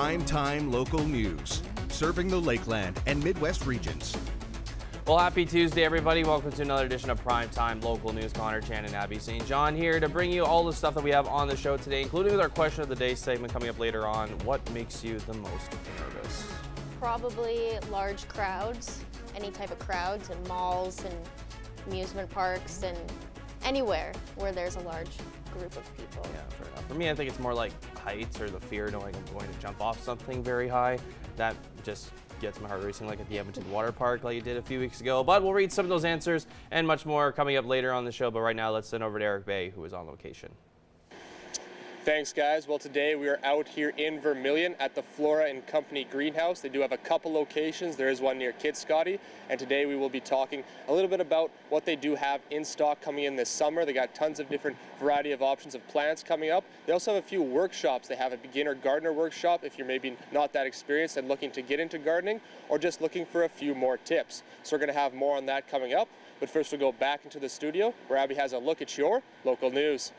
Prime-time local news, serving the Lakeland and Midwest regions. Well, happy Tuesday, everybody. Welcome to another edition of Primetime Local News. Connor Chan and Abby St. John here to bring you all the stuff that we have on the show today, including with our question of the day segment coming up later on. What makes you the most nervous? Probably large crowds, any type of crowds in malls and amusement parks and anywhere where there's a large group of people. Yeah, fair enough. For me, I think it's more like heights or the fear knowing I'm going to jump off something very high. That just gets my heart racing, like at the Edmonton Water Park like you did a few weeks ago. But we'll read some of those answers and much more coming up later on the show. But right now, let's send over to Eric Bay, who is on location. Thanks, guys. Well, today we are out here in Vermilion at the Flora and Company greenhouse. They do have a couple locations. There is one near Kit Scotty, and today we will be talking a little bit about what they do have in stock coming in this summer. They got tons of different variety of options of plants coming up. They also have a few workshops. They have a beginner gardener workshop if you're maybe not that experienced and looking to get into gardening, or just looking for a few more tips. So we're going to have more on that coming up. But first we'll go back into the studio where Abby has a look at your local news.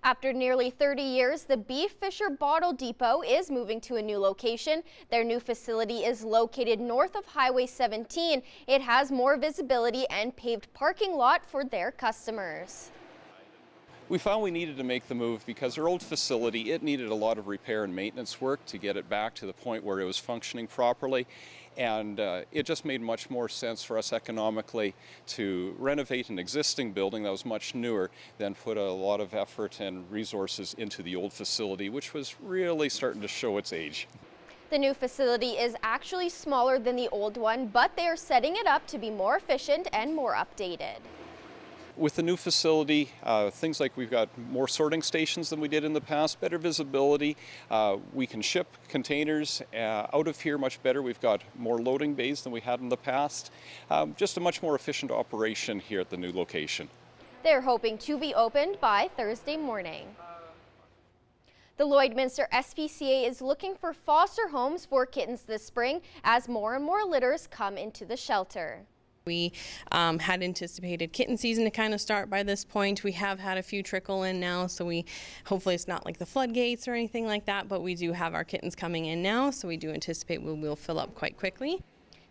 After nearly 30 years, the Beef Fisher Bottle Depot is moving to a new location. Their new facility is located north of Highway 17. It has more visibility and paved parking lot for their customers. We found we needed to make the move because our old facility, it needed a lot of repair and maintenance work to get it back to the point where it was functioning properly. And it just made much more sense for us economically to renovate an existing building that was much newer than put a lot of effort and resources into the old facility, which was really starting to show its age. The new facility is actually smaller than the old one, but they are setting it up to be more efficient and more updated. With the new facility, things like we've got more sorting stations than we did in the past, better visibility. We can ship containers out of here much better. We've got more loading bays than we had in the past. Just a much more efficient operation here at the new location. They're hoping to be opened by Thursday morning. The Lloydminster SPCA is looking for foster homes for kittens this spring as more and more litters come into the shelter. We had anticipated kitten season to kind of start by this point. We have had a few trickle in now, so hopefully it's not like the floodgates or anything like that, but we do have our kittens coming in now, so we do anticipate we will fill up quite quickly.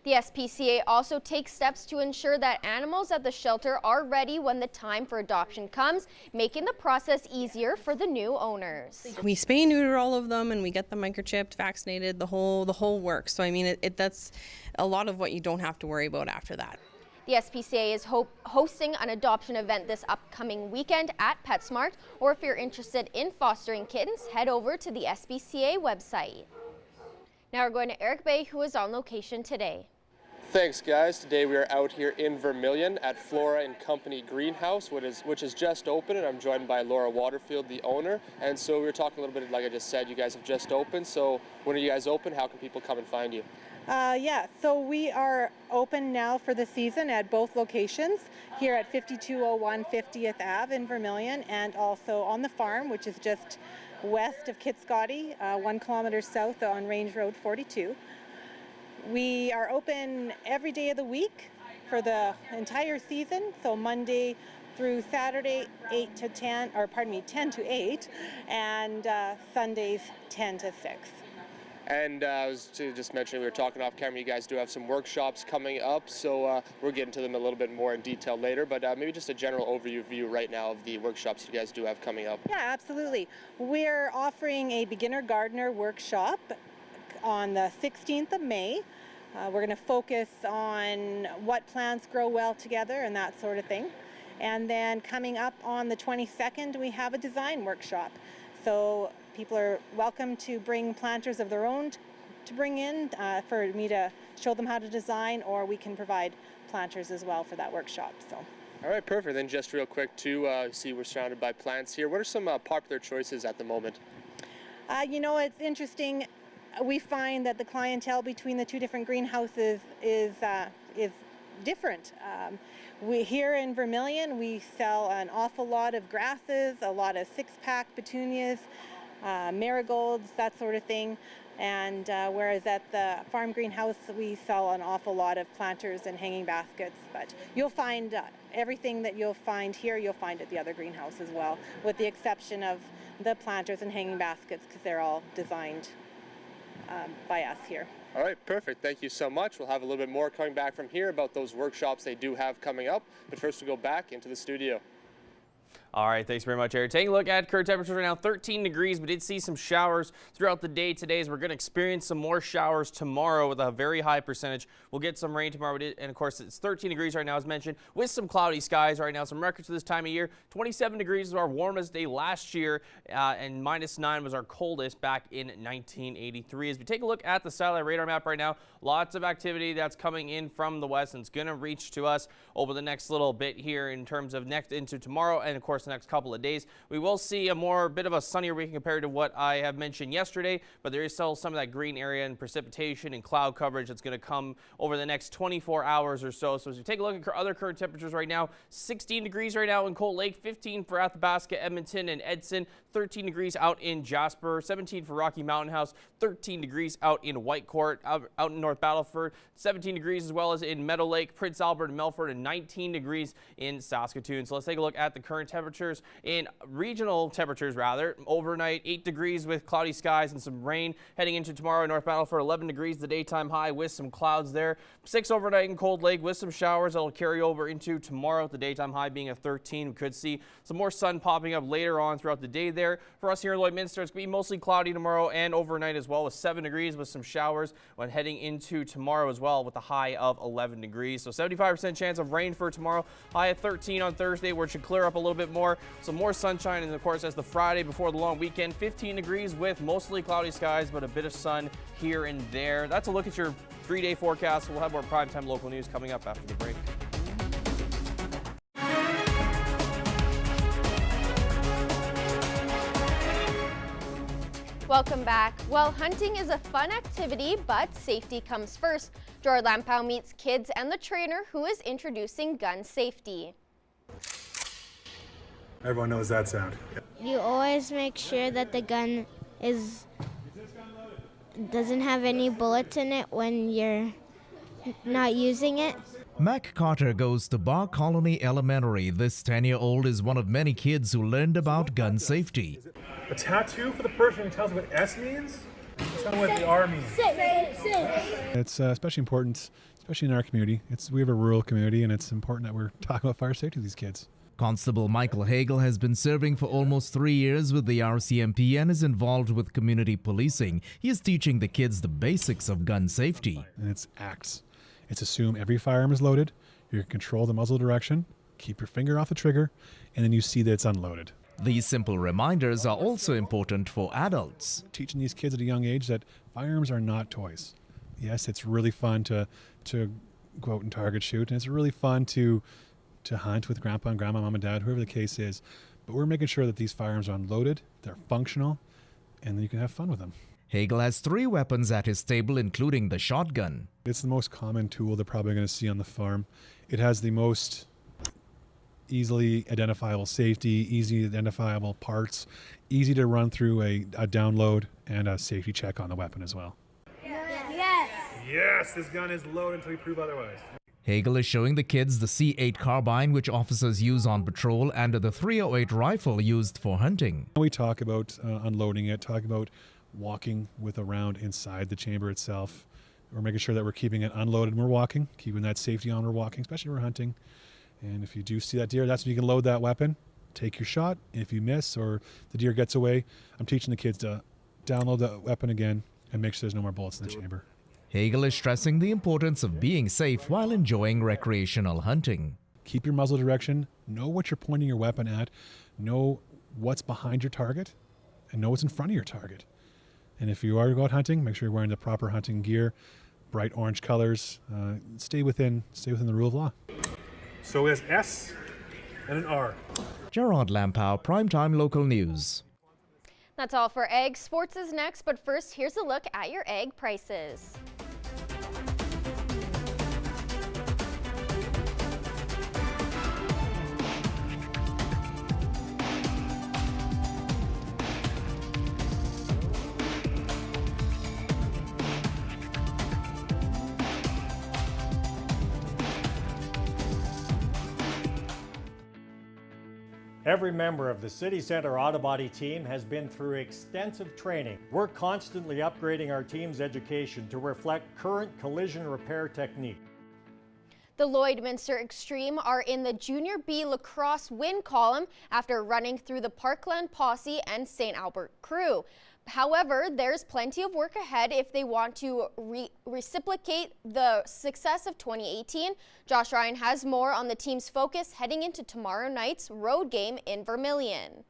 The SPCA also takes steps to ensure that animals at the shelter are ready when the time for adoption comes, making the process easier for the new owners. We spay and neuter all of them, and we get them microchipped, vaccinated, the whole works. So I mean, that's a lot of what you don't have to worry about after that. The SPCA is hosting an adoption event this upcoming weekend at PetSmart, or if you're interested in fostering kittens, head over to the SPCA website. Now we're going to Eric Bay, who is on location today. Thanks, guys. Today we are out here in Vermilion at Flora and Company greenhouse, which is just open, and I'm joined by Laura Waterfield, the owner. And so we were talking a little bit, like I just said, you guys have just opened. So when are you guys open? How can people come and find you? So we are open now for the season at both locations, here at 5201 50th Ave in Vermilion, and also on the farm, which is just west of Kit Scotty, 1 kilometer south on Range Road 42. We are open every day of the week for the entire season, so Monday through Saturday 10 to 8, and Sundays 10 to 6. And I was just mentioning, we were talking off camera, you guys do have some workshops coming up, so we'll get into them a little bit more in detail later, but maybe just a general overview right now of the workshops you guys do have coming up. Yeah, absolutely. We're offering a beginner gardener workshop on the 16th of May. We're going to focus on what plants grow well together and that sort of thing. And then coming up on the 22nd, we have a design workshop. So people are welcome to bring planters of their own to bring in for me to show them how to design, or we can provide planters as well for that workshop. So. All right, perfect. Then just real quick too, see we're surrounded by plants here. What are some popular choices at the moment? It's interesting. We find that the clientele between the two different greenhouses is different. We here in Vermilion, we sell an awful lot of grasses, a lot of 6-pack petunias, marigolds, that sort of thing. And whereas at the farm greenhouse, we sell an awful lot of planters and hanging baskets. But you'll find everything that you'll find here, you'll find at the other greenhouse as well, with the exception of the planters and hanging baskets, because they're all designed by us here. All right, perfect. Thank you so much. We'll have a little bit more coming back from here about those workshops they do have coming up. But first, we'll go back into the studio. All right, thanks very much, Eric. Taking a look at current temperatures right now, 13 degrees. We did see some showers throughout the day today, as we're going to experience some more showers tomorrow with a very high percentage. We'll get some rain tomorrow, and of course, it's 13 degrees right now, as mentioned, with some cloudy skies right now. Some records for this time of year. 27 degrees is our warmest day last year, and -9 was our coldest back in 1983. As we take a look at the satellite radar map right now, lots of activity that's coming in from the west, and it's going to reach to us over the next little bit here in terms of next into tomorrow, and of course, the next couple of days. We will see a bit of a sunnier week compared to what I have mentioned yesterday, but there is still some of that green area and precipitation and cloud coverage that's going to come over the next 24 hours or so. So as we take a look at other current temperatures right now, 16 degrees right now in Cold Lake, 15 for Athabasca, Edmonton, and Edson, 13 degrees out in Jasper, 17 for Rocky Mountain House, 13 degrees out in Whitecourt, out in North Battleford, 17 degrees as well as in Meadow Lake, Prince Albert, and Melfort, and 19 degrees in Saskatoon. So let's take a look at the current temperatures in regional temperatures rather. Overnight, 8 degrees with cloudy skies and some rain. Heading into tomorrow, North Battleford, 11 degrees the daytime high with some clouds there. 6 overnight in Cold Lake with some showers that will carry over into tomorrow, the daytime high being a 13. We could see some more sun popping up later on throughout the day there. For us here in Lloydminster, it's going to be mostly cloudy tomorrow and overnight as well, with 7 degrees with some showers when heading into tomorrow as well, with a high of 11 degrees. So 75% chance of rain for tomorrow, high of 13 on Thursday, where it should clear up a little bit more. Some more sunshine, and of course, as the Friday before the long weekend, 15 degrees with mostly cloudy skies, but a bit of sun here and there. That's a look at your 3-day forecast. We'll have more primetime local news coming up after the break. Welcome back. Well, hunting is a fun activity, but safety comes first. Gerard Lampow meets kids and the trainer who is introducing gun safety. Everyone knows that sound. You always make sure that the gun doesn't have any bullets in it when you're not using it. Mac Carter goes to Bar Colony Elementary. This 10-year-old is one of many kids who learned about gun safety. A tattoo for the person who tells what S means? Tell what the R means. It's especially important, especially in our community. We have a rural community, and it's important that we're talking about fire safety to these kids. Constable Michael Hagel has been serving for almost 3 years with the RCMP and is involved with community policing. He is teaching the kids the basics of gun safety. And it's ACTS. It's assume every firearm is loaded, you control the muzzle direction, keep your finger off the trigger, and then you see that it's unloaded. These simple reminders are also important for adults. Teaching these kids at a young age that firearms are not toys. Yes, it's really fun to go out and target shoot, and it's really fun to hunt with grandpa and grandma, mom and dad, whoever the case is. But we're making sure that these firearms are unloaded, they're functional, and then you can have fun with them. Hagel has 3 weapons at his table, including the shotgun. It's the most common tool they're probably going to see on the farm. It has the most easily identifiable safety, easy identifiable parts, easy to run through a download, and a safety check on the weapon as well. Yes, this gun is loaded until we prove otherwise. Hagel is showing the kids the C8 carbine, which officers use on patrol, and the 308 rifle used for hunting. We talk about unloading it, talk about walking with a round inside the chamber itself. We're making sure that we're keeping it unloaded when we're walking, keeping that safety on when we're walking, especially when we're hunting. And if you do see that deer, that's when you can load that weapon, take your shot. If you miss or the deer gets away, I'm teaching the kids to download the weapon again and make sure there's no more bullets in the chamber. Hagel is stressing the importance of being safe while enjoying recreational hunting. Keep your muzzle direction, know what you're pointing your weapon at, know what's behind your target, and know what's in front of your target. And if you are to go out hunting, make sure you're wearing the proper hunting gear, bright orange colors. Stay within the rule of law. So it's S and an R. Gerard Lampow, Primetime Local News. That's all for eggs. Sports is next, but first, here's a look at your egg prices. Every member of the City Centre Auto Body team has been through extensive training. We're constantly upgrading our team's education to reflect current collision repair technique. The Lloydminster Extreme are in the Junior B lacrosse win column after running through the Parkland Posse and St. Albert Crew. However, there's plenty of work ahead if they want to reciprocate the success of 2018. Josh Ryan has more on the team's focus heading into tomorrow night's road game in Vermilion.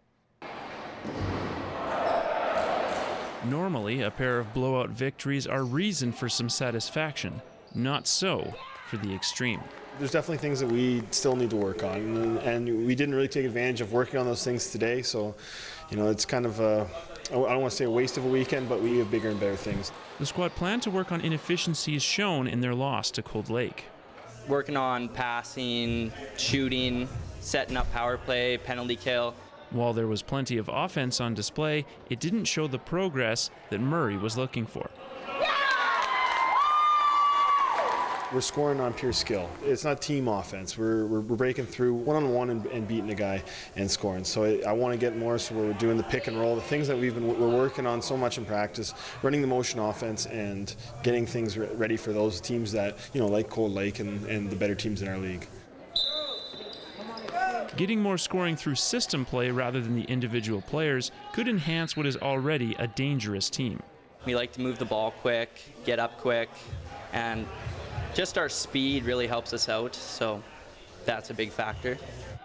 Normally, a pair of blowout victories are reason for some satisfaction. Not so for the Extreme. There's definitely things that we still need to work on, and we didn't really take advantage of working on those things today, so it's kind of I don't want to say a waste of a weekend, but we have bigger and better things. The squad planned to work on inefficiencies shown in their loss to Cold Lake. Working on passing, shooting, setting up power play, penalty kill. While there was plenty of offense on display, it didn't show the progress that Murray was looking for. We're scoring on pure skill. It's not team offense. We're breaking through one-on-one and beating a guy and scoring. So I want to get more, so we're doing the pick and roll, the things that we're working on so much in practice, running the motion offense and getting things ready for those teams that, like Cold Lake and the better teams in our league. Getting more scoring through system play rather than the individual players could enhance what is already a dangerous team. We like to move the ball quick, get up quick, and just our speed really helps us out, so that's a big factor.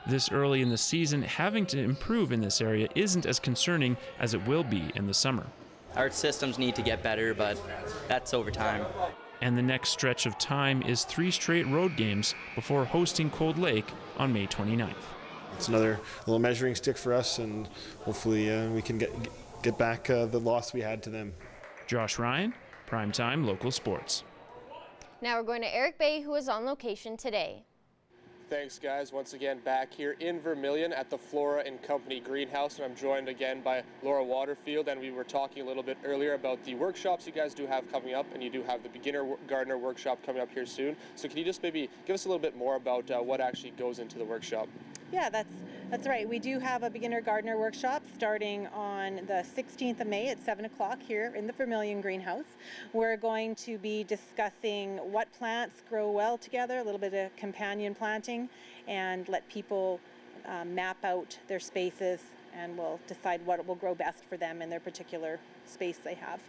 This early in the season, having to improve in this area isn't as concerning as it will be in the summer. Our systems need to get better, but that's over time. And the next stretch of time is 3 straight road games before hosting Cold Lake on May 29th. It's another little measuring stick for us, and hopefully we can get back the loss we had to them. Josh Ryan, Primetime Local Sports. Now we're going to Eric Bay, who is on location today. Thanks, guys. Once again, back here in Vermilion at the Flora and Company greenhouse, and I'm joined again by Laura Waterfield, and we were talking a little bit earlier about the workshops you guys do have coming up, and you do have the beginner gardener workshop coming up here soon. So can you just maybe give us a little bit more about what actually goes into the workshop? Yeah, that's right. We do have a beginner gardener workshop starting on the 16th of May at 7 o'clock here in the Vermilion greenhouse. We're going to be discussing what plants grow well together, a little bit of companion planting, and let people map out their spaces, and we'll decide what will grow best for them in their particular space they have.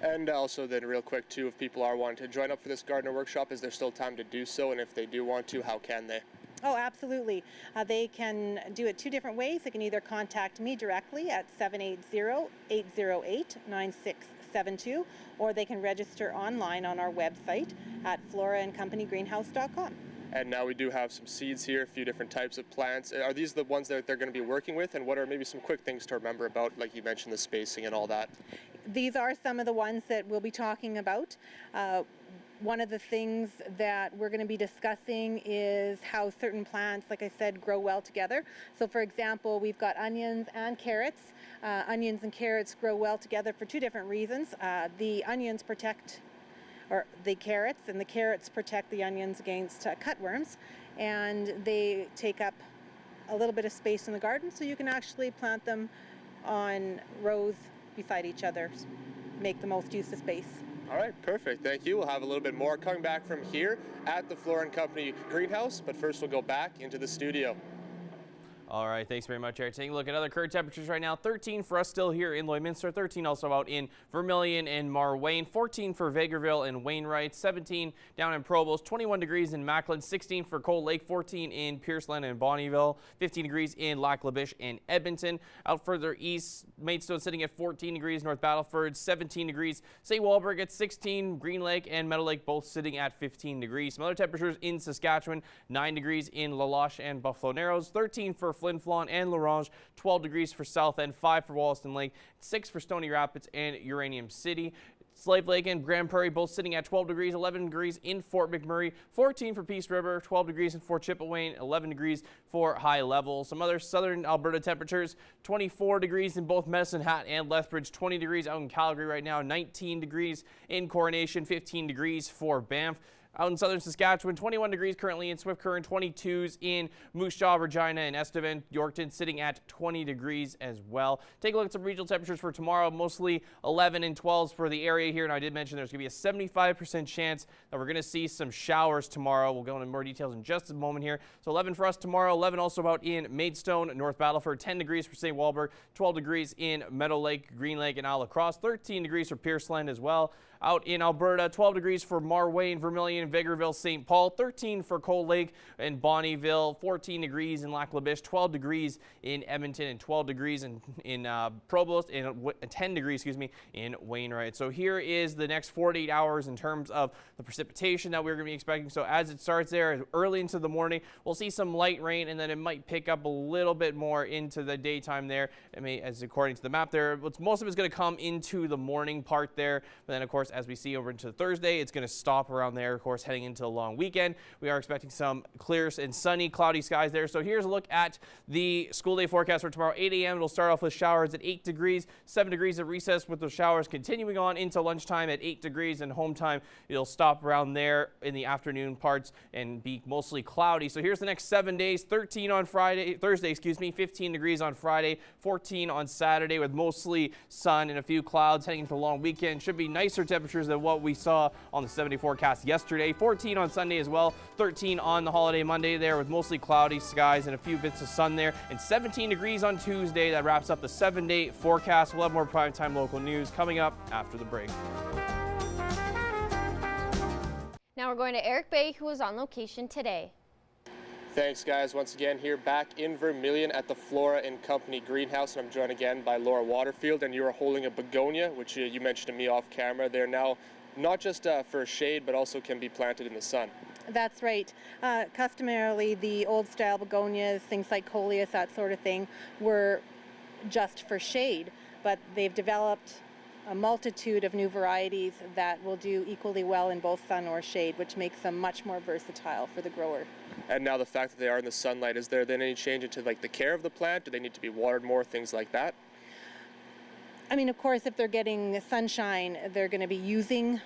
And also then real quick too, if people are wanting to join up for this gardener workshop, is there still time to do so? And if they do want to, how can they? Oh, absolutely. They can do it 2 different ways. They can either contact me directly at 780-808-9672, or they can register online on our website at floraandcompanygreenhouse.com. And now we do have some seeds here, a few different types of plants. Are these the ones that they're going to be working with? And what are maybe some quick things to remember about, like you mentioned, the spacing and all that? These are some of the ones that we'll be talking about. One of the things that we're going to be discussing is how certain plants, like I said, grow well together. So for example, we've got onions and carrots. Onions and carrots grow well together for 2 different reasons. The onions protect the carrots, and the carrots protect the onions against cutworms, and they take up a little bit of space in the garden, so you can actually plant them on rows beside each other, make the most use of space. All right, perfect. Thank you. We'll have a little bit more coming back from here at the Flora and Company greenhouse, but first we'll go back into the studio. All right, thanks very much, Eric. Taking a look at other current temperatures right now. 13 for us still here in Lloydminster. 13 also out in Vermilion and Marwayne. 14 for Vegreville and Wainwright. 17 down in Provost. 21 degrees in Macklin. 16 for Cold Lake. 14 in Pierceland and Bonnyville. 15 degrees in Lac La Biche and Edmonton. Out further east, Maidstone sitting at 14 degrees. North Battleford, 17 degrees. St. Walburg at 16. Green Lake and Meadow Lake both sitting at 15 degrees. Some other temperatures in Saskatchewan. 9 degrees in La Loche and Buffalo Narrows. 13 for Flin Flon and Larange, 12 degrees for South End, 5 for Wollaston Lake, 6 for Stony Rapids and Uranium City. Slave Lake and Grand Prairie both sitting at 12 degrees, 11 degrees in Fort McMurray, 14 for Peace River, 12 degrees in Fort Chippewa, 11 degrees for High Level. Some other southern Alberta temperatures, 24 degrees in both Medicine Hat and Lethbridge, 20 degrees out in Calgary right now, 19 degrees in Coronation, 15 degrees for Banff. Out in southern Saskatchewan, 21 degrees currently in Swift Current, 22s in Moose Jaw, Regina, and Estevan. Yorkton sitting at 20 degrees as well. Take a look at some regional temperatures for tomorrow, mostly 11 and 12s for the area here. And I did mention there's going to be a 75% chance that we're going to see some showers tomorrow. We'll go into more details in just a moment here. So 11 for us tomorrow, 11 also about in Maidstone, North Battleford, 10 degrees for St. Walburg, 12 degrees in Meadow Lake, Green Lake, and Isle La Crosse, 13 degrees for Pierceland as well. Out in Alberta, 12 degrees for Marwayne, Vermilion, Vegreville, St. Paul, 13 for Cold Lake and Bonnyville, 14 degrees in Lac La Biche, 12 degrees in Edmonton, and 12 degrees in Provost, and 10 degrees, in Wainwright. So here is the next 48 hours in terms of the precipitation that we're going to be expecting. So as it starts there early into the morning, we'll see some light rain, and then it might pick up a little bit more into the daytime there. I mean, as according to the map there, most of it's going to come into the morning part there. But then, of course, as we see over into Thursday, it's going to stop around there, of course, heading into the long weekend. We are expecting some clear and sunny, cloudy skies there. So here's a look at the school day forecast for tomorrow. 8 a.m. It'll start off with showers at 8 degrees, 7 degrees at recess with the showers continuing on into lunchtime at 8 degrees, and home time, it'll stop around there in the afternoon parts and be mostly cloudy. So here's the next 7 days: 13 on Thursday, 15 degrees on Friday, 14 on Saturday with mostly sun and a few clouds heading into the long weekend. Should be nicer temperatures than what we saw on the 70 forecast yesterday. 14 on Sunday as well, 13 on the holiday Monday there with mostly cloudy skies and a few bits of sun there, and 17 degrees on Tuesday. That wraps up the 7-day forecast. We'll have more primetime local news coming up after the break. Now we're going to Eric Bay, who was on location today. Thanks, guys. Once again, here back in Vermilion at the Flora and Company greenhouse, and I'm joined again by Laura Waterfield, and you are holding a begonia, which you mentioned to me off camera. They're now not just for shade, but also can be planted in the sun. That's right. Customarily, the old style begonias, things like coleus, that sort of thing, were just for shade, but they've developed a multitude of new varieties that will do equally well in both sun or shade, which makes them much more versatile for the grower. And now the fact that they are in the sunlight, is there then any change into like the care of the plant? Do they need to be watered more, things like that? I mean, of course, if they're getting sunshine, they're going to be using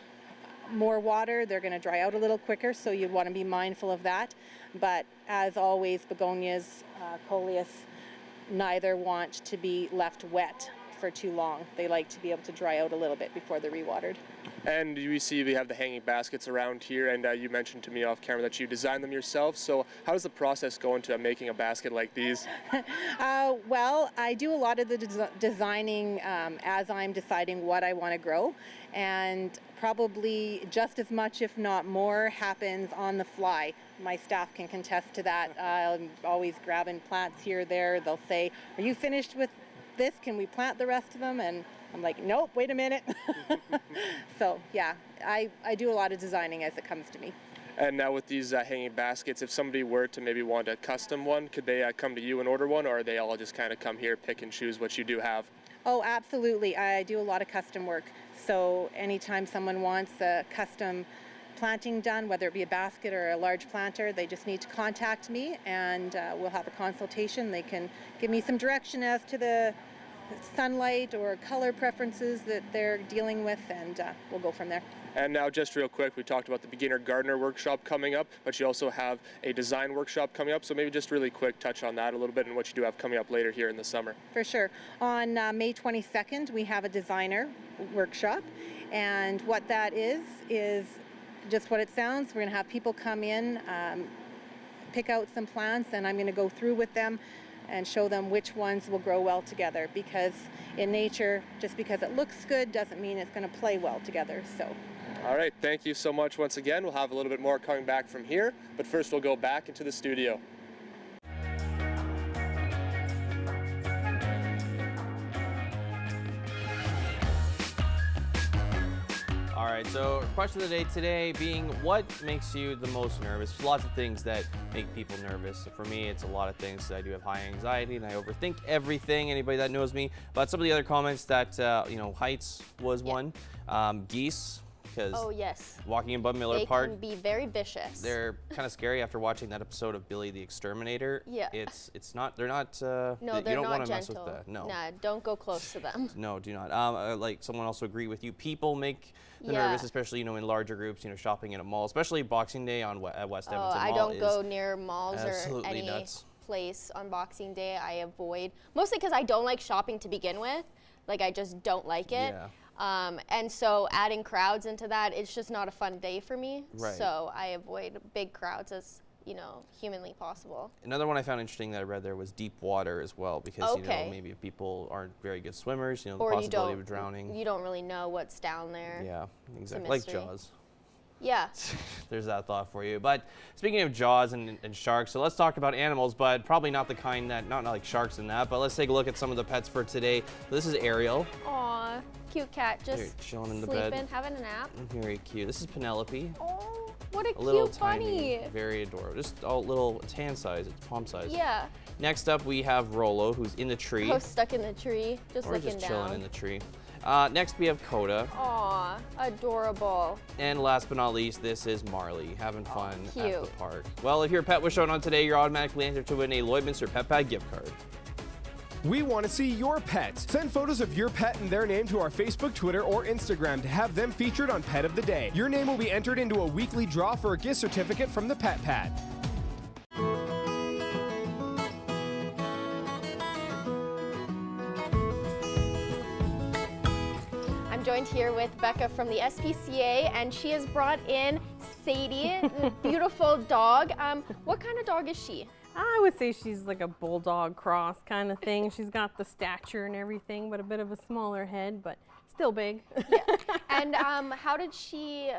more water. They're going to dry out a little quicker, so you'd want to be mindful of that. But as always, begonias, coleus, neither want to be left wet for too long. They like to be able to dry out a little bit before they're rewatered. And we see we have the hanging baskets around here, and you mentioned to me off camera that you designed them yourself. So how does the process go into making a basket like these? Well, I do a lot of the designing as I'm deciding what I want to grow, and probably just as much, if not more, happens on the fly. My staff can contest to that. I'm always grabbing plants here or there. They'll say, "Are you finished with this? Can we plant the rest of them?" And I'm like, nope, wait a minute. So yeah, I do a lot of designing as it comes to me. And now with these hanging baskets, if somebody were to maybe want a custom one, could they come to you and order one, or are they all just kind of come here, pick and choose what you do have? Oh, absolutely. I do a lot of custom work. So anytime someone wants a custom planting done, whether it be a basket or a large planter, they just need to contact me, and we'll have a consultation. They can give me some direction as to the sunlight or color preferences that they're dealing with, and we'll go from there. And now just real quick, we talked about the beginner gardener workshop coming up, but you also have a design workshop coming up, so maybe just really quick touch on that a little bit and what you do have coming up later here in the summer. For sure. On May 22nd, we have a designer workshop, and what that is just what it sounds. We're going to have people come in, pick out some plants, and I'm going to go through with them and show them which ones will grow well together, because in nature, just because it looks good doesn't mean it's going to play well together. So. All right, thank you so much once again. We'll have a little bit more coming back from here, but first we'll go back into the studio. All right, so question of the day today being, what makes you the most nervous? There's lots of things that make people nervous. For me, it's a lot of things. I do have high anxiety and I overthink everything. Anybody that knows me. But some of the other comments that, heights was one. Geese, because Oh yes. walking in Bud Miller They Park, can be very vicious. they're kind of scary after watching that episode of Billy the Exterminator. Yeah. It's not, they're not, No, you they're don't not want to mess with gentle. that. No. Nah, don't go close to them. No, do not. Like someone also agree with you. People make them Yeah. nervous, especially in larger groups. Shopping in a mall, especially Boxing Day at West Oh, Edmonton I Mall don't is go near malls or absolutely any nuts. place on Boxing Day. I avoid, mostly because I don't like shopping to begin with. Like, I just don't like it. Yeah. And so adding crowds into that, it's just not a fun day for me. Right. So I avoid big crowds as humanly possible. Another one I found interesting that I read there was deep water as well, because Okay. maybe if people aren't very good swimmers, the Or you possibility don't, of drowning. you don't really know what's down there. Yeah, It's a exactly. Like mystery. Jaws. Yeah. There's that thought for you. But speaking of Jaws and sharks, so let's talk about animals, but probably not the kind that, not like sharks and that, but let's take a look at some of the pets for today. This is Ariel. Aw, cute cat, just Here, chilling in the sleeping, bed. having a nap. Very cute. This is Penelope. Oh, what a little cute tiny, bunny. very adorable. Just a little, it's hand size, it's palm size. Yeah. Next up, we have Rolo, who's in the tree. Oh, stuck in the tree, just or looking just down. chilling in the tree. Next, we have Coda. Aw, adorable. And last but not least, this is Marley, having fun at the cute. park. Well, if your pet was shown on today, you're automatically entered to win a Lloydminster Pet Bag gift card. We want to see your pets. Send photos of your pet and their name to our Facebook, Twitter, or Instagram to have them featured on Pet of the Day. Your name will be entered into a weekly draw for a gift certificate from the Pet Pad. I'm joined here with Becca from the SPCA, and she has brought in Sadie, the beautiful dog. What kind of dog is she? I would say she's like a bulldog cross kind of thing. She's got the stature and everything, but a bit of a smaller head, but still big. And how did she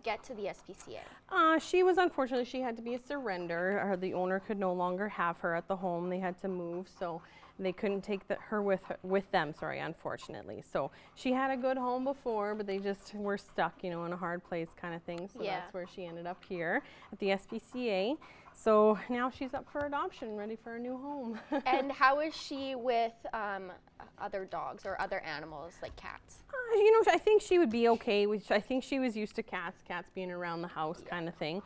get to the SPCA? She was, unfortunately, she had to be a surrender. The owner could no longer have her at the home. They had to move, so they couldn't take her with them, unfortunately. So she had a good home before, but they just were stuck, in a hard place kind of thing. So Yeah. that's where she ended up here at the SPCA. So now she's up for adoption, ready for a new home. And how is she with other dogs or other animals like cats? I think she would be okay. I think she was used to cats being around the house kind of thing.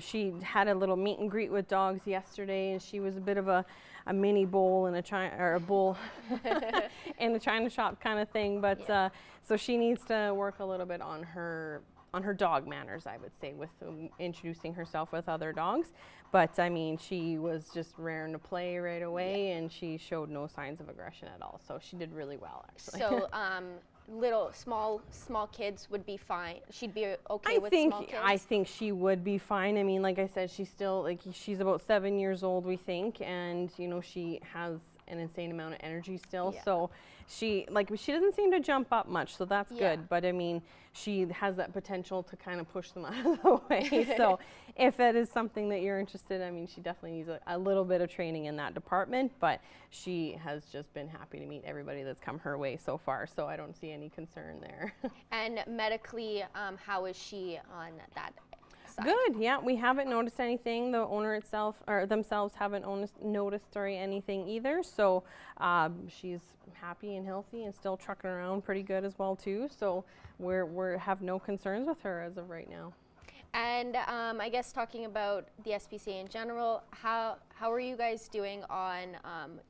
She had a little meet and greet with dogs yesterday, and she was a bit of a mini bull and a bull in a China shop kind of thing. But so she needs to work a little bit on her dog manners, I would say, with introducing herself with other dogs. But I mean, she was just raring to play right away, and she showed no signs of aggression at all. So she did really well, actually. So little small kids would be fine. She'd be okay with small kids? I think she would be fine. I mean, like I said, she's still, she's about 7 years old, we think, and she has an insane amount of energy still. Yeah. So she doesn't seem to jump up much, so that's Yeah. good. But I mean, she has that potential to kind of push them out of the way. So if that is something that you're interested in, I mean, she definitely needs a little bit of training in that department, but she has just been happy to meet everybody that's come her way so far. So I don't see any concern there. And medically, how is she on that side? Good, yeah, we haven't noticed anything. The owner themselves haven't noticed anything either. So she's happy and healthy and still trucking around pretty good as well too. So we have no concerns with her as of right now. And I guess talking about the SPCA in general, how are you guys doing on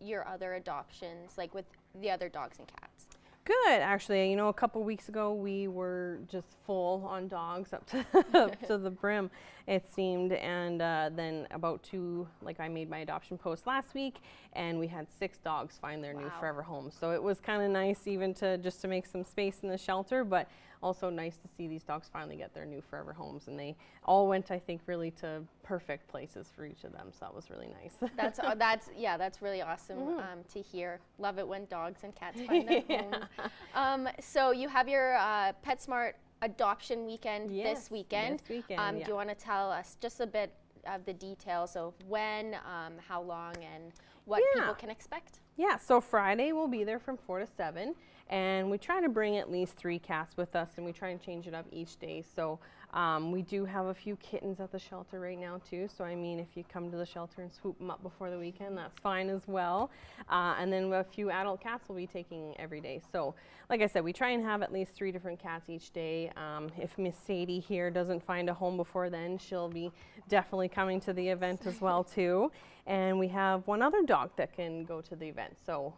your other adoptions, like with the other dogs and cats? Good, actually. A couple weeks ago we were just full on dogs up to the brim, it seemed, and then I made my adoption post last week, and we had 6 dogs find their new forever home. So it was kind of nice even to make some space in the shelter, but also nice to see these dogs finally get their new forever homes, and they all went, I think, really to perfect places for each of them. So that was really nice. That's really awesome to hear. Love it when dogs and cats find their homes. So you have your PetSmart adoption weekend this weekend. This weekend, Do you want to tell us just a bit of the details of when, how long, and what people can expect? Yeah, so Friday we'll be there from 4 to 7, and we try to bring at least 3 cats with us, and we try and change it up each day. So we do have a few kittens at the shelter right now too, so I mean, if you come to the shelter and swoop them up before the weekend, that's fine as well. And then a few adult cats we'll be taking every day. So like I said, we try and have at least 3 different cats each day. If Miss Sadie here doesn't find a home before then, she'll be definitely coming to the event as well too. And we have 1 other dog that can go to the event, so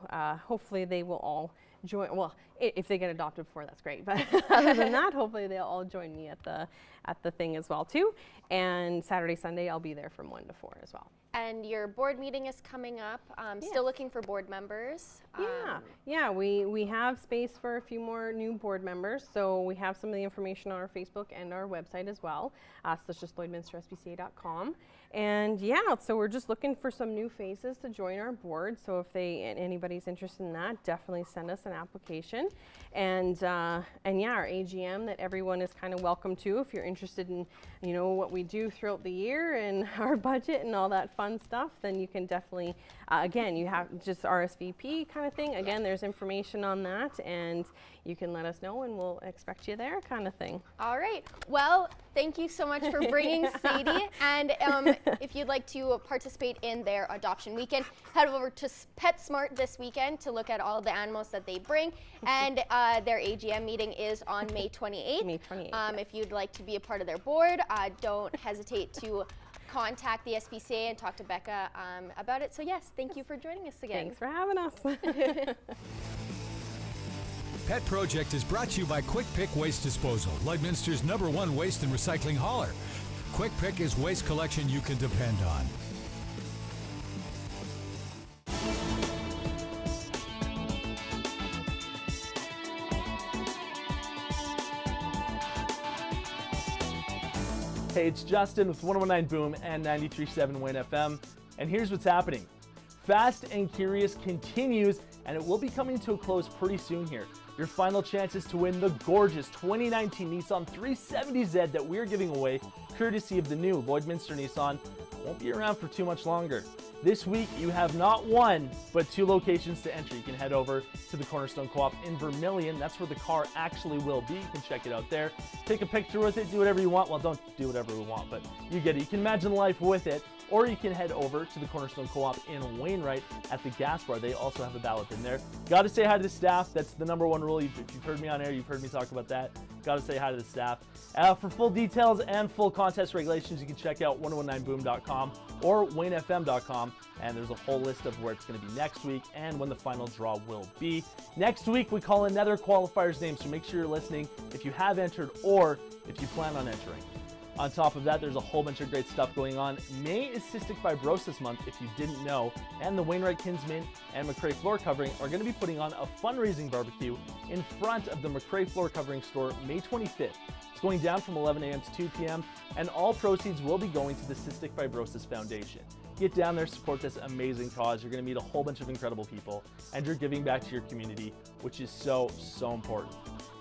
hopefully they will all join. Well, if they get adopted before, that's great, but other than that, hopefully they'll all join me at the thing as well too. And Saturday, Sunday, I'll be there from 1 to 4 as well. And your board meeting is coming up. Still looking for board members. Yeah, we have space for a few more new board members, so we have some of the information on our Facebook and our website as well. So it's just LloydminsterSPCA.com. And yeah, so we're just looking for some new faces to join our board. So if anybody's interested in that, definitely send us an application. And yeah, our AGM that everyone is kind of welcome to if you're interested in, you know, what we do throughout the year and our budget and all that fun stuff, then you can definitely, again, you have just RSVP kind of thing. Again, there's information on that, and you can let us know and we'll expect you there kind of thing. All right. Well, thank you so much for bringing Sadie. And if you'd like to participate in their adoption weekend, head over to PetSmart this weekend to look at all the animals that they bring. And their AGM meeting is on May 28th. May 28th, yes. If you'd like to be a part of their board, don't hesitate to contact the SPCA and talk to Becca about it. So yes, thank you for joining us again. Thanks for having us. Pet Project is brought to you by Quick Pick Waste Disposal, Lloydminster's #1 waste and recycling hauler. Quick Pick is waste collection you can depend on. Hey, it's Justin with 101.9 Boom and 93.7 Wayne FM, and here's what's happening. Fast and Curious continues, and it will be coming to a close pretty soon here. Your final chances to win the gorgeous 2019 Nissan 370Z that we're giving away, courtesy of the new Lloydminster Nissan, won't be around for too much longer. This week, you have not 1, but 2 locations to enter. You can head over to the Cornerstone Co-op in Vermilion. That's where the car actually will be. You can check it out there. Take a picture with it, do whatever you want. Well, don't do whatever we want, but you get it. You can imagine life with it. Or you can head over to the Cornerstone Co-op in Wainwright at the gas bar. They also have a ballot in there. Got to say hi to the staff. That's the #1 rule. If you've heard me on air, you've heard me talk about that. Got to say hi to the staff. For full details and full contest regulations, you can check out 1019boom.com or waynefm.com. And there's a whole list of where it's going to be next week and when the final draw will be. Next week, we call another qualifier's name, so make sure you're listening if you have entered or if you plan on entering. On top of that, there's a whole bunch of great stuff going on. May is Cystic Fibrosis Month, if you didn't know, and the Wainwright Kinsman and McRae Floor Covering are going to be putting on a fundraising barbecue in front of the McRae Floor Covering store May 25th. It's going down from 11 a.m. to 2 p.m., and all proceeds will be going to the Cystic Fibrosis Foundation. Get down there, support this amazing cause. You're going to meet a whole bunch of incredible people, and you're giving back to your community, which is so, so important.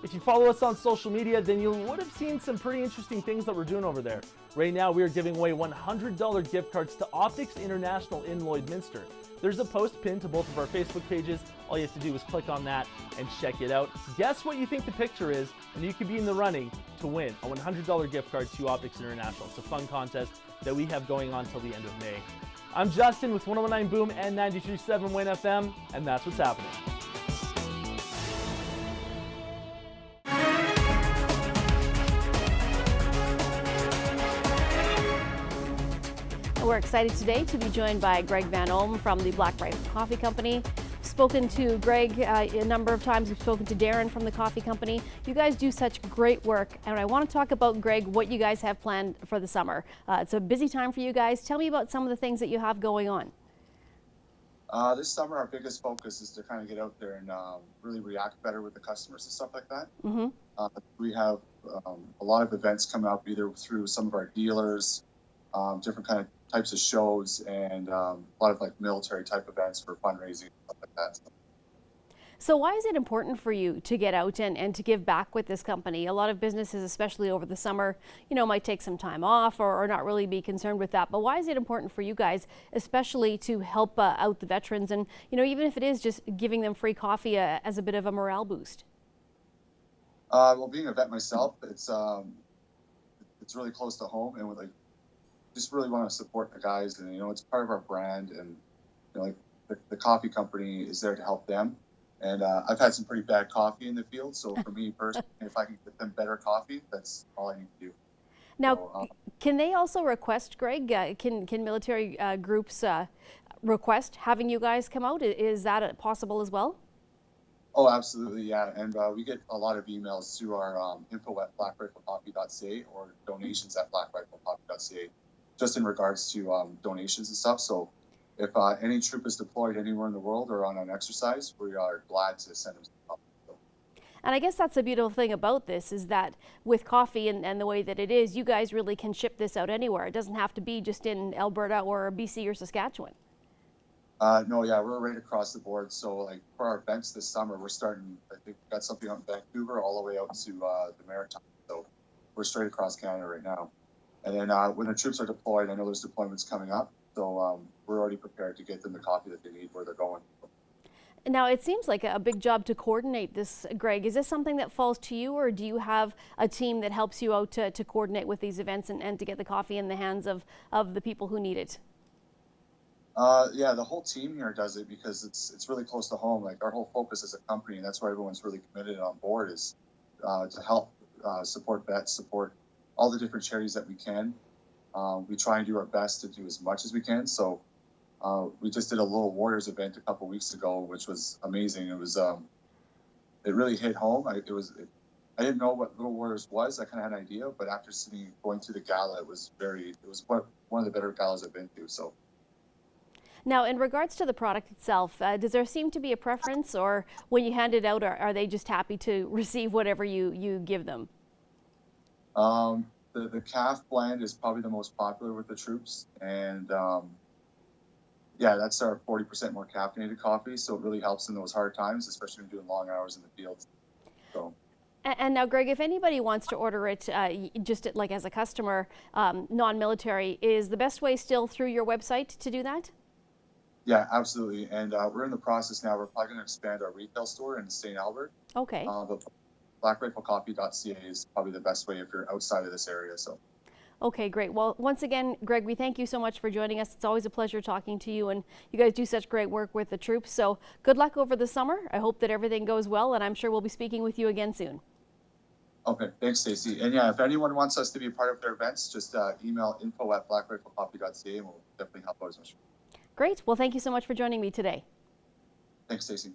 If you follow us on social media, then you would have seen some pretty interesting things that we're doing over there. Right now, we are giving away $100 gift cards to Optics International in Lloydminster. There's a post pinned to both of our Facebook pages. All you have to do is click on that and check it out. Guess what you think the picture is, and you could be in the running to win a $100 gift card to Optics International. It's a fun contest that we have going on till the end of May. I'm Justin with 101.9 Boom and 93.7 Wayne FM, and that's what's happening. We're excited today to be joined by Greg Van Olm from the Black Rifle Coffee Company. Spoken to Greg a number of times. We've spoken to Darren from the coffee company. You guys do such great work, and I want to talk about, Greg, what you guys have planned for the summer. It's a busy time for you guys. Tell me about some of the things that you have going on. This summer, our biggest focus is to kind of get out there and really react better with the customers and stuff like that. Mm-hmm. We have a lot of events coming up, either through some of our dealers, different kind of types of shows, and a lot of like military type events for fundraising and stuff like that. So why is it important for you to get out and to give back with this company? A lot of businesses, especially over the summer, might take some time off or not really be concerned with that. But why is it important for you guys, especially to help out the veterans and, even if it is just giving them free coffee as a bit of a morale boost? Well, being a vet myself, it's really close to home, and just really want to support the guys, and it's part of our brand, and the coffee company is there to help them. And I've had some pretty bad coffee in the field, so for me personally, if I can get them better coffee, that's all I need to do. Now, can they also request, Greg? Can military groups request having you guys come out? Is that possible as well? Oh, absolutely, yeah. And we get a lot of emails through our info at blackriflecoffee.ca or donations at blackriflecoffee.ca, just in regards to donations and stuff. So if any troop is deployed anywhere in the world or on an exercise, we are glad to send them some coffee. And I guess that's the beautiful thing about this is that with coffee and the way that it is, you guys really can ship this out anywhere. It doesn't have to be just in Alberta or BC or Saskatchewan. No, yeah, we're right across the board. So for our events this summer, we're starting, I think we've got something out in Vancouver all the way out to the Maritime. So we're straight across Canada right now. And then when the troops are deployed, I know there's deployments coming up. So we're already prepared to get them the coffee that they need where they're going. Now, it seems like a big job to coordinate this, Greg. Is this something that falls to you, or do you have a team that helps you out to coordinate with these events and to get the coffee in the hands of the people who need it? Yeah, the whole team here does it because it's really close to home. Our whole focus as a company, and that's why everyone's really committed on board, is to help support vets, support all the different charities that we can. We try and do our best to do as much as we can. So we just did a Little Warriors event a couple weeks ago, which was amazing. It was it really hit home. I didn't know what Little Warriors was. I kind of had an idea, but after going through the gala, it was one of the better galas I've been to. So. Now, in regards to the product itself, does there seem to be a preference, or when you hand it out, are they just happy to receive whatever you give them? The calf blend is probably the most popular with the troops, and yeah, that's our 40% more caffeinated coffee, so it really helps in those hard times, especially when you're doing long hours in the field. So. And now, Greg, if anybody wants to order it just as a customer, non-military, is the best way still through your website to do that? Yeah, absolutely. And we're in the process now. We're probably going to expand our retail store in St. Albert. Okay. But blackriflecoffee.ca is probably the best way if you're outside of this area. So. Okay, great. Well, once again, Greg, we thank you so much for joining us. It's always a pleasure talking to you, and you guys do such great work with the troops. So good luck over the summer. I hope that everything goes well, and I'm sure we'll be speaking with you again soon. Okay, thanks, Stacey. And yeah, if anyone wants us to be a part of their events, just email info@blackriflecoffee.ca, and we'll definitely help out as much. Great. Well, thank you so much for joining me today. Thanks, Stacey.